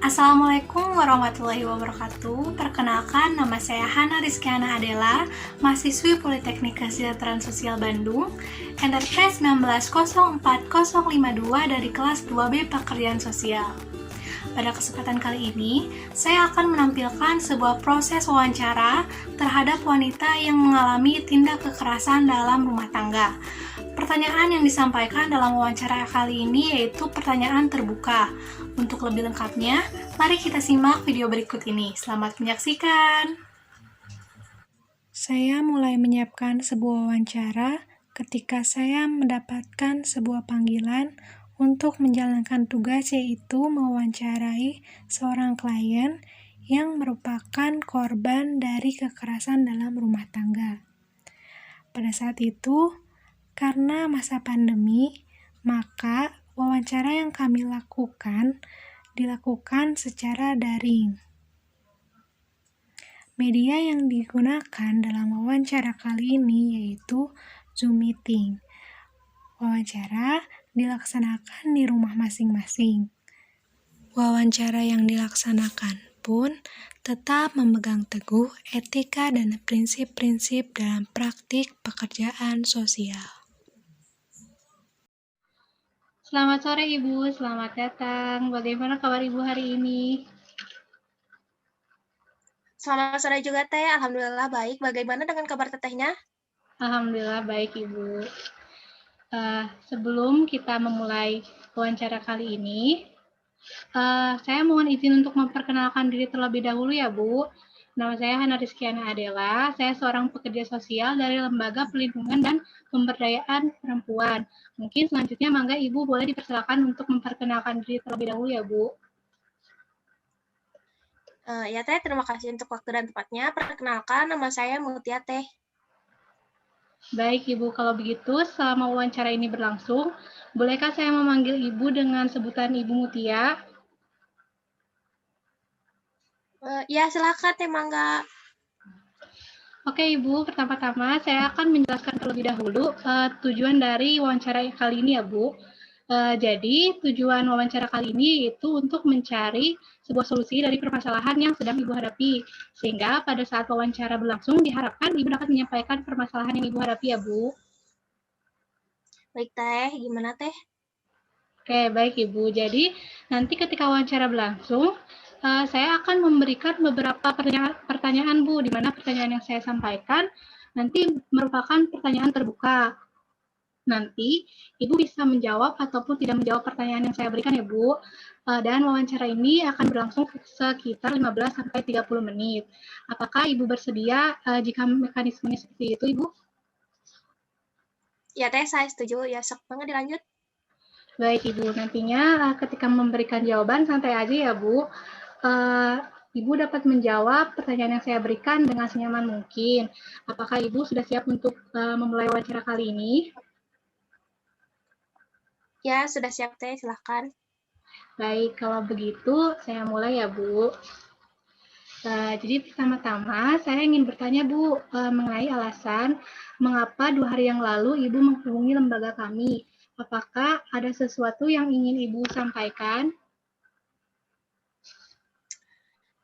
Assalamualaikum warahmatullahi wabarakatuh. Perkenalkan, nama saya Hana Rizkyana Adela, mahasiswi Politeknik Kesejahteraan Sosial Bandung, Enterprise 1904052 dari kelas 2B Pekerjaan Sosial. Pada kesempatan kali ini, saya akan menampilkan sebuah proses wawancara terhadap wanita yang mengalami tindak kekerasan dalam rumah tangga. Pertanyaan yang disampaikan dalam wawancara kali ini yaitu pertanyaan terbuka. Untuk lebih lengkapnya, mari kita simak video berikut ini. Selamat menyaksikan. Saya mulai menyiapkan sebuah wawancara ketika saya mendapatkan sebuah panggilan untuk menjalankan tugas, yaitu mewawancarai seorang klien yang merupakan korban dari kekerasan dalam rumah tangga. Pada saat itu, karena masa pandemi, maka wawancara yang kami dilakukan secara daring. Media yang digunakan dalam wawancara kali ini yaitu Zoom Meeting. Wawancara dilaksanakan di rumah masing-masing. Wawancara yang dilaksanakan pun tetap memegang teguh etika dan prinsip-prinsip dalam praktik pekerjaan sosial. Selamat sore Ibu, selamat datang. Bagaimana kabar Ibu hari ini? Selamat sore juga Teh, Alhamdulillah baik. Bagaimana dengan kabar Tetehnya? Alhamdulillah baik Ibu. Sebelum kita memulai wawancara kali ini, saya mohon izin untuk memperkenalkan diri terlebih dahulu ya Bu. Nama saya Hana Rizkyana Adela, saya seorang pekerja sosial dari Lembaga Perlindungan dan Pemberdayaan Perempuan. Mungkin selanjutnya mangga Ibu boleh dipersilakan untuk memperkenalkan diri terlebih dahulu ya Bu. Ya Teh, terima kasih untuk waktu dan tempatnya. Perkenalkan, nama saya Mutia Teh. Baik Ibu, kalau begitu selama wawancara ini berlangsung, bolehkah saya memanggil Ibu dengan sebutan Ibu Mutia? Ya silakan Teh, mangga. Oke Ibu, pertama-tama saya akan menjelaskan terlebih dahulu tujuan dari wawancara kali ini ya Bu. Jadi tujuan wawancara kali ini yaitu untuk mencari sebuah solusi dari permasalahan yang sedang Ibu hadapi. Sehingga pada saat wawancara berlangsung diharapkan Ibu dapat menyampaikan permasalahan yang Ibu hadapi ya Bu. Baik Teh, gimana Teh? Oke, baik Ibu. Jadi nanti ketika wawancara berlangsung, saya akan memberikan beberapa pertanyaan Bu, di mana pertanyaan yang saya sampaikan nanti merupakan pertanyaan terbuka. Nanti Ibu bisa menjawab ataupun tidak menjawab pertanyaan yang saya berikan ya Bu. Dan wawancara ini akan berlangsung sekitar 15-30 menit. Apakah Ibu bersedia jika mekanismenya seperti itu Ibu? Ya Teh, saya setuju. Ya sok banget dilanjut. Baik Ibu, nantinya ketika memberikan jawaban santai aja ya Bu. Ibu dapat menjawab pertanyaan yang saya berikan dengan senyaman mungkin. Apakah Ibu sudah siap untuk memulai wawancara kali ini? Ya, sudah siap Teh, silahkan. Baik, kalau begitu saya mulai ya Bu. Jadi pertama-tama saya ingin bertanya Bu mengenai alasan mengapa 2 hari yang lalu Ibu menghubungi lembaga kami. Apakah ada sesuatu yang ingin Ibu sampaikan?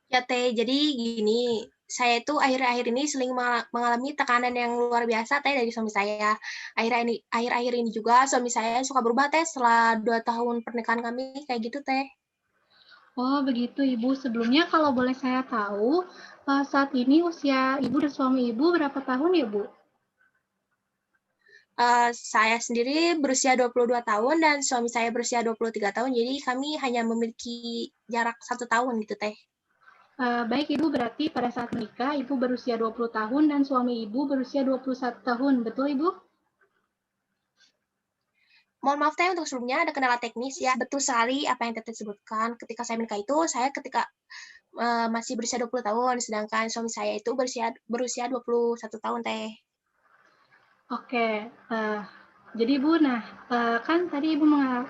Ya Teh, jadi gini, saya itu akhir-akhir ini sering mengalami tekanan yang luar biasa Teh dari suami saya. Akhir-akhir ini juga suami saya suka berubah Teh setelah 2 tahun pernikahan kami, kayak gitu Teh. Oh, begitu Ibu. Sebelumnya kalau boleh saya tahu, saat ini usia Ibu dan suami Ibu berapa tahun ya, Bu? Saya sendiri berusia 22 tahun dan suami saya berusia 23 tahun, jadi kami hanya memiliki jarak 1 tahun gitu Teh. Baik Ibu, berarti pada saat menikah Ibu berusia 20 tahun dan suami Ibu berusia 21 tahun, betul Ibu? Mohon maaf Teh untuk sebelumnya ada kendala teknis ya, betul sekali apa yang Teteh sebutkan. Ketika saya menikah itu, saya masih berusia 20 tahun, sedangkan suami saya itu berusia 21 tahun Teh. Oke, jadi Bu, nah kan tadi Ibu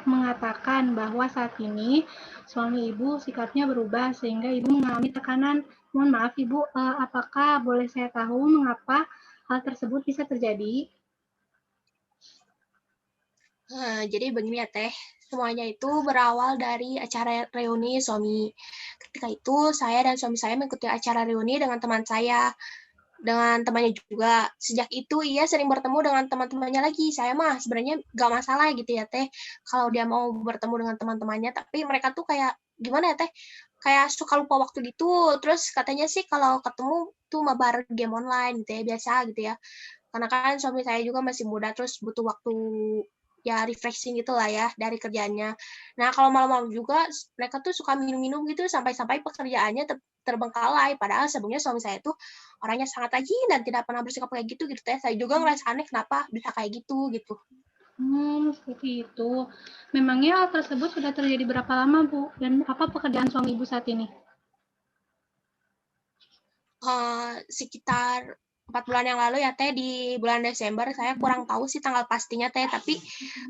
mengatakan bahwa saat ini suami Ibu sikapnya berubah sehingga Ibu mengalami tekanan. Mohon maaf Ibu, apakah boleh saya tahu mengapa hal tersebut bisa terjadi? Jadi begini ya Teh, Semuanya itu berawal dari acara reuni suami. Ketika itu saya dan suami saya mengikuti acara reuni dengan teman saya, dengan temannya juga. Sejak itu ia sering bertemu dengan teman-temannya lagi. Saya mah sebenarnya nggak masalah gitu ya Teh, kalau dia mau bertemu dengan teman-temannya, tapi mereka tuh kayak gimana ya Teh, kayak suka lupa waktu gitu. Terus katanya sih kalau ketemu tuh mabar game online gitu ya, biasa gitu ya. Karena kan suami saya juga masih muda, terus butuh waktu ya refreshing gitu lah ya dari kerjaannya. Nah kalau malam-malam juga mereka tuh suka minum-minum gitu sampai-sampai pekerjaannya terbengkalai. Padahal sebenarnya suami saya tuh orangnya sangat rajin dan tidak pernah bersikap kayak gitu gitu teh. Saya juga ngerasa aneh kenapa bisa kayak gitu gitu. Seperti itu. Memangnya hal tersebut sudah terjadi berapa lama, Bu? Dan apa pekerjaan suami Ibu saat ini? Sekitar 4 bulan yang lalu ya teh, di bulan Desember, saya kurang tahu sih tanggal pastinya teh, tapi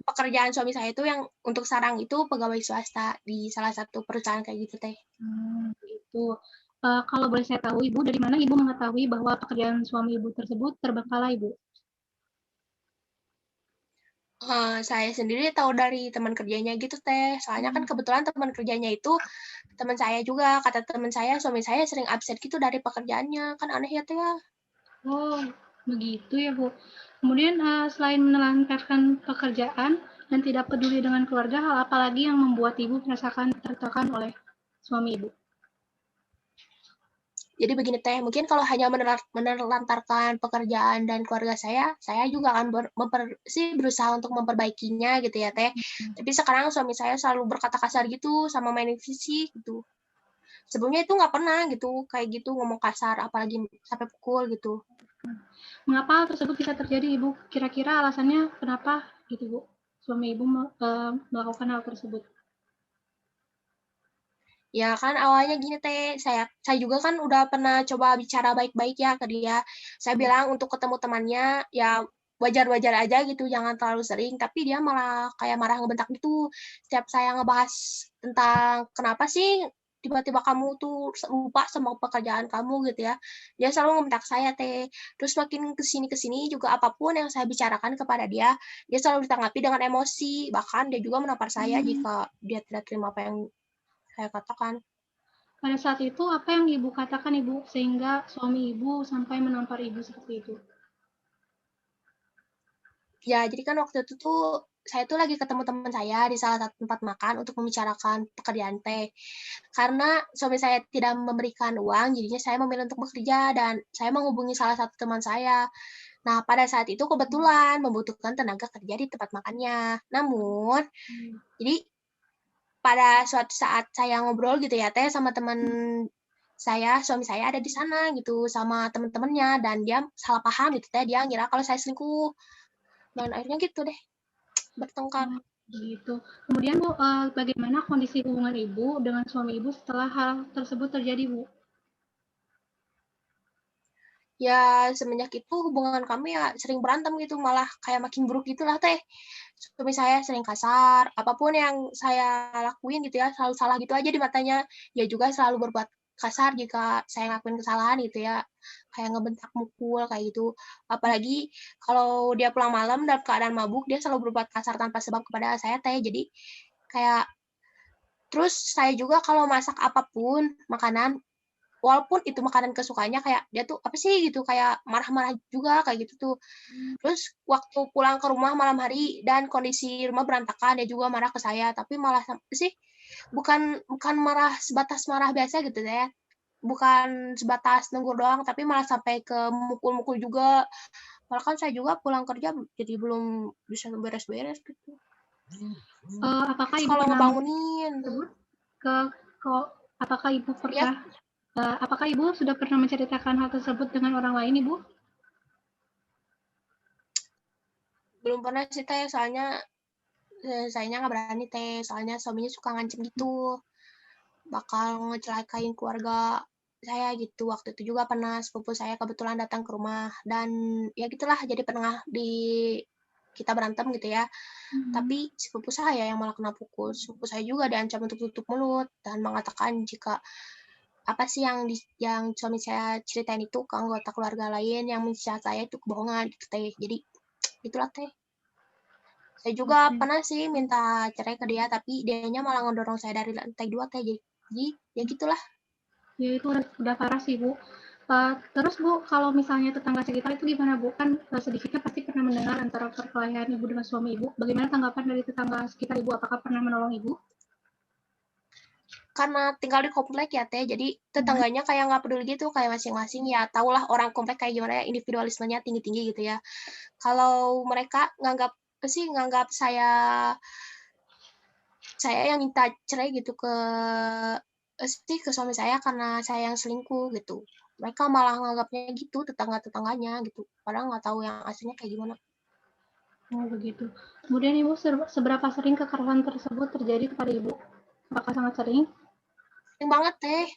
pekerjaan suami saya itu yang untuk sekarang itu pegawai swasta di salah satu perusahaan kayak gitu teh. Begitu. Kalau boleh saya tahu, Ibu, dari mana Ibu mengetahui bahwa pekerjaan suami Ibu tersebut terbengkalai, Bu? Saya sendiri tahu dari teman kerjanya gitu teh, soalnya kan kebetulan teman kerjanya itu teman saya juga. Kata teman saya, suami saya sering absen gitu dari pekerjaannya, kan aneh ya teh ya. Oh, begitu ya, Bu. Kemudian, selain menelantarkan pekerjaan dan tidak peduli dengan keluarga, hal apa lagi yang membuat Ibu merasakan tertekan oleh suami Ibu? Jadi begini teh, mungkin kalau hanya menelantarkan pekerjaan dan keluarga saya juga akan berusaha untuk memperbaikinya gitu ya teh. Tapi sekarang suami saya selalu berkata kasar gitu sama mainin fisik gitu. Sebelumnya itu nggak pernah gitu, kayak gitu ngomong kasar, apalagi sampai pukul gitu. Mengapa hal tersebut bisa terjadi, Ibu? Kira-kira alasannya kenapa gitu, Bu? Suami Ibu melakukan hal tersebut. Ya kan awalnya gini teh, saya juga kan udah pernah coba bicara baik-baik ya ke dia. Saya bilang untuk ketemu temannya ya wajar-wajar aja gitu, jangan terlalu sering. Tapi dia malah kayak marah ngebentak gitu. Setiap saya ngebahas tentang kenapa sih tiba-tiba kamu tuh lupa sama pekerjaan kamu gitu ya. Dia selalu ngebentak saya teh. Terus makin kesini-kesini juga apapun yang saya bicarakan kepada dia selalu ditanggapi dengan emosi. Bahkan dia juga menampar saya jika dia tidak terima apa yang saya katakan. Pada saat itu, apa yang Ibu katakan, Ibu, sehingga suami Ibu sampai menampar Ibu seperti itu? Ya, jadi kan waktu itu tuh saya tuh lagi ketemu teman saya di salah satu tempat makan untuk membicarakan pekerjaan teh. Karena suami saya tidak memberikan uang, jadinya saya memilih untuk bekerja dan saya menghubungi salah satu teman saya. Nah, pada saat itu kebetulan membutuhkan tenaga kerja di tempat makannya. Namun, jadi pada suatu saat saya ngobrol gitu ya teh sama teman saya, suami saya ada di sana gitu sama teman-temannya dan dia salah paham gitu teh, dia ngira kalau saya selingkuh. Dan akhirnya gitu deh, bertengkar. Begitu. Kemudian, Bu, bagaimana kondisi hubungan Ibu dengan suami Ibu setelah hal tersebut terjadi, Bu? Ya semenjak itu hubungan kami ya sering berantem gitu, malah kayak makin buruk gitulah Teh. Suami saya sering kasar, apapun yang saya lakuin gitu ya, selalu salah gitu aja di matanya. Dia juga selalu berbuat kasar jika saya ngelakuin kesalahan gitu ya, kayak ngebentak, mukul, kayak gitu. Apalagi kalau dia pulang malam dalam keadaan mabuk, dia selalu berbuat kasar tanpa sebab kepada saya Teh. Jadi kayak terus saya juga kalau masak apapun makanan, walaupun itu makanan kesukaannya kayak dia tuh apa sih gitu, kayak marah-marah juga kayak gitu tuh. Terus waktu pulang ke rumah malam hari dan kondisi rumah berantakan, dia juga marah ke saya, tapi malah apa sih, bukan bukan marah sebatas marah biasa gitu ya, bukan sebatas negur doang, tapi malah sampai ke mukul-mukul juga. Padahal kan saya juga pulang kerja jadi belum bisa beres-beres gitu. Apakah Terus Ibu kalau pernah ngebangunin tersebut ke ke apakah Ibu ya pernah apakah Ibu sudah pernah menceritakan hal tersebut dengan orang lain, Ibu? belum pernah sih Teh, soalnya sayanya nggak berani Teh, soalnya suaminya suka ngancem gitu, bakal ngecelakain keluarga saya gitu. Waktu itu juga pernah sepupu saya kebetulan datang ke rumah dan ya gitulah jadi penengah di kita berantem gitu ya. Tapi sepupu saya yang malah kena pukul. Sepupu saya juga diancam untuk tutup mulut dan mengatakan jika apa sih yang suami saya ceritain itu ke anggota keluarga lain yang mencatat saya itu kebohongan gitu teh. Jadi itulah teh. Saya juga pernah sih minta cerai ke dia, tapi dianya malah ngedorong saya dari lantai 2 teh. Jadi ya gitulah. Ya itu udah parah sih, Bu. Terus Bu, kalau misalnya tetangga sekitar itu gimana Bu? Kan sedikitnya pasti pernah mendengar antara perkelahian Ibu dengan suami Ibu. Bagaimana tanggapan dari tetangga sekitar Ibu? Apakah pernah menolong Ibu? Karena tinggal di komplek ya teh, jadi tetangganya kayak nggak peduli gitu, kayak masing-masing ya tahulah orang komplek kayak gimana ya, individualismenya tinggi-tinggi gitu ya. Kalau mereka nganggap nganggap saya yang minta cerai gitu ke suami saya karena saya yang selingkuh gitu. Mereka malah nganggapnya gitu, tetangga-tetangganya gitu. Padahal nggak tahu yang aslinya kayak gimana. Oh begitu. Kemudian Ibu seberapa sering kekerasan tersebut terjadi kepada Ibu? Apakah sangat sering? Sering banget teh,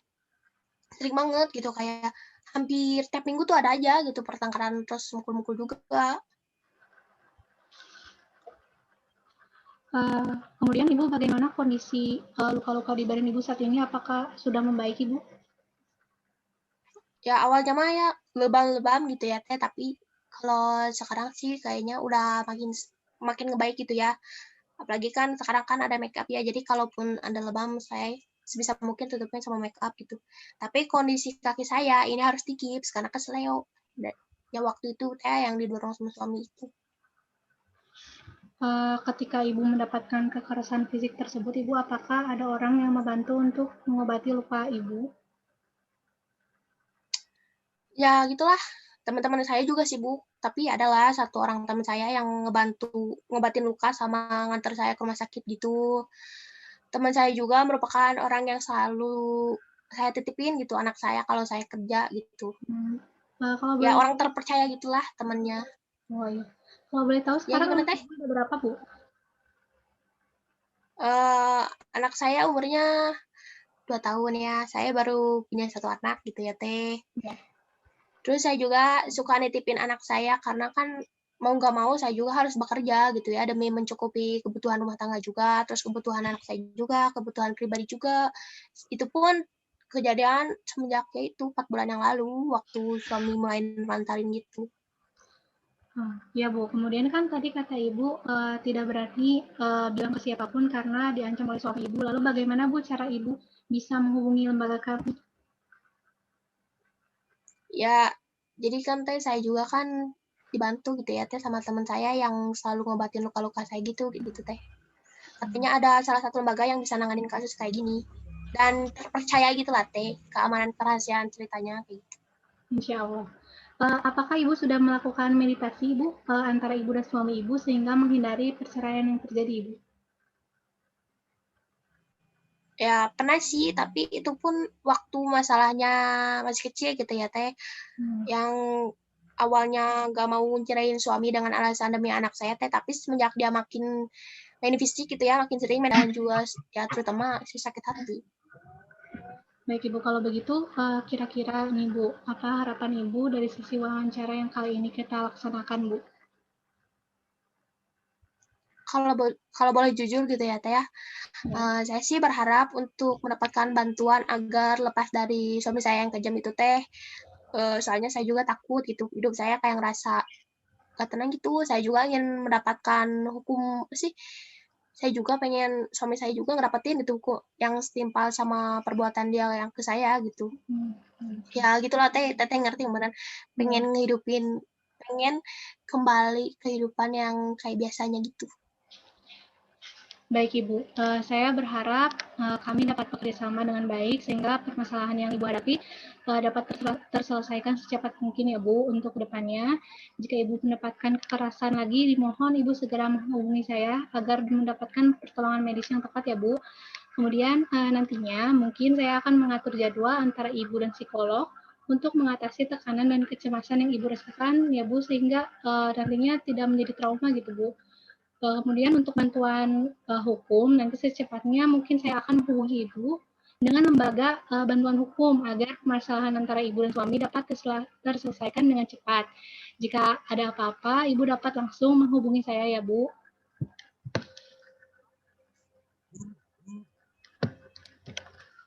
sering banget gitu kayak hampir tiap minggu tuh ada aja gitu pertengkaran terus mukul-mukul juga. Kemudian Ibu bagaimana kondisi luka-luka di badan Ibu saat ini? Apakah sudah membaik Ibu? Ya awalnya mah ya lebam-lebam gitu ya teh, tapi kalau sekarang sih kayaknya udah makin makin ngebaik gitu ya. Apalagi kan sekarang kan ada make up ya, jadi kalaupun ada lebam saya sebisa mungkin tutupin sama make up gitu. Tapi kondisi kaki saya ini harus digips karena kesleo. Ya waktu itu teh yang didorong sama suami itu. Ketika Ibu mendapatkan kekerasan fisik tersebut, Ibu apakah ada orang yang membantu untuk mengobati luka Ibu? Ya gitulah, teman-teman saya juga sibuk, tapi adalah satu orang teman saya yang ngebantu ngobatin luka sama nganter saya ke rumah sakit gitu. Teman saya juga merupakan orang yang selalu saya titipin gitu anak saya kalau saya kerja gitu. Kalau Ya boleh, orang terpercaya gitulah temannya. oh iya. Kalau boleh tahu Ya sekarang gimana anak teh? Ibu ada berapa Bu? Eh anak saya umurnya 2 tahun ya. Saya baru punya satu anak gitu ya teh. Ya. Terus saya juga suka nitipin anak saya karena kan mau nggak mau saya juga harus bekerja gitu ya demi mencukupi kebutuhan rumah tangga juga, terus kebutuhan anak saya juga, kebutuhan pribadi juga. Itu pun kejadian semenjak ya itu 4 bulan yang lalu waktu suami mulai nelantarin gitu. Ya Bu, kemudian kan tadi kata Ibu tidak berani bilang ke siapapun karena diancam oleh suami Ibu. Lalu bagaimana Bu cara Ibu bisa menghubungi lembaga kami? Ya, jadi kan teh saya juga kan dibantu gitu ya teh sama teman saya yang selalu ngobatin luka-luka saya gitu gitu teh. Katanya ada salah satu lembaga yang bisa nanganin kasus kayak gini. Dan terpercaya gitu lah teh, keamanan kerahasiaan ceritanya kayak gitu. Insya Allah. Apakah Ibu sudah melakukan meditasi Ibu antara Ibu dan suami Ibu sehingga menghindari perceraian yang terjadi Ibu? Ya pernah sih, tapi itu pun waktu masalahnya masih kecil gitu ya teh. Yang awalnya gak mau ngerain suami dengan alasan demi anak saya teh, tapi semenjak dia makin main fisik gitu ya, makin sering dan juga ya terutama si sakit hati. Baik Ibu, kalau begitu kira-kira nih Bu, apa harapan Ibu dari sisi wawancara yang kali ini kita laksanakan Bu? Kalau boleh jujur gitu ya teh ya, Ya. saya sih berharap untuk mendapatkan bantuan agar lepas dari suami saya yang kejam itu teh. Soalnya saya juga takut gitu, hidup saya kayak ngerasa gak tenang gitu. Saya juga ingin mendapatkan hukum sih. Saya juga pengen suami saya juga ngedapetin itu kok yang setimpal sama perbuatan dia yang ke saya gitu. Ya gitulah teh, teteh ngerti beneran. Pengen Ya. ngehidupin, pengen kembali kehidupan yang kayak biasanya gitu. Baik Ibu, saya berharap kami dapat bekerjasama dengan baik sehingga permasalahan yang Ibu hadapi dapat terselesaikan secepat mungkin ya Bu untuk kedepannya. Jika Ibu mendapatkan kekerasan lagi, dimohon Ibu segera menghubungi saya agar mendapatkan pertolongan medis yang tepat ya Bu. Kemudian nantinya mungkin saya akan mengatur jadwal antara Ibu dan psikolog untuk mengatasi tekanan dan kecemasan yang Ibu rasakan ya Bu sehingga nantinya tidak menjadi trauma gitu Bu. Kemudian untuk bantuan hukum nanti secepatnya mungkin saya akan menghubungi Ibu dengan lembaga bantuan hukum agar permasalahan antara Ibu dan suami dapat terselesaikan dengan cepat. Jika ada apa-apa, Ibu dapat langsung menghubungi saya ya Bu.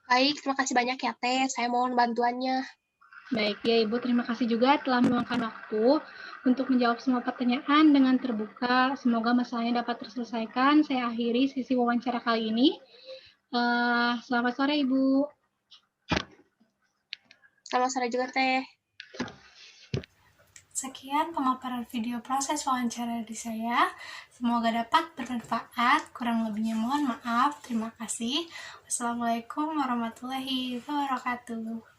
Baik, terima kasih banyak ya teh. Saya mohon bantuannya. Baik, ya Ibu, terima kasih juga telah meluangkan waktu untuk menjawab semua pertanyaan dengan terbuka. Semoga masalahnya dapat terselesaikan. Saya akhiri sesi wawancara kali ini. Selamat sore, Ibu. Selamat sore juga, Teh. Sekian pemaparan video proses wawancara dari saya. Semoga dapat bermanfaat. Kurang lebihnya mohon maaf. Terima kasih. Wassalamualaikum warahmatullahi wabarakatuh.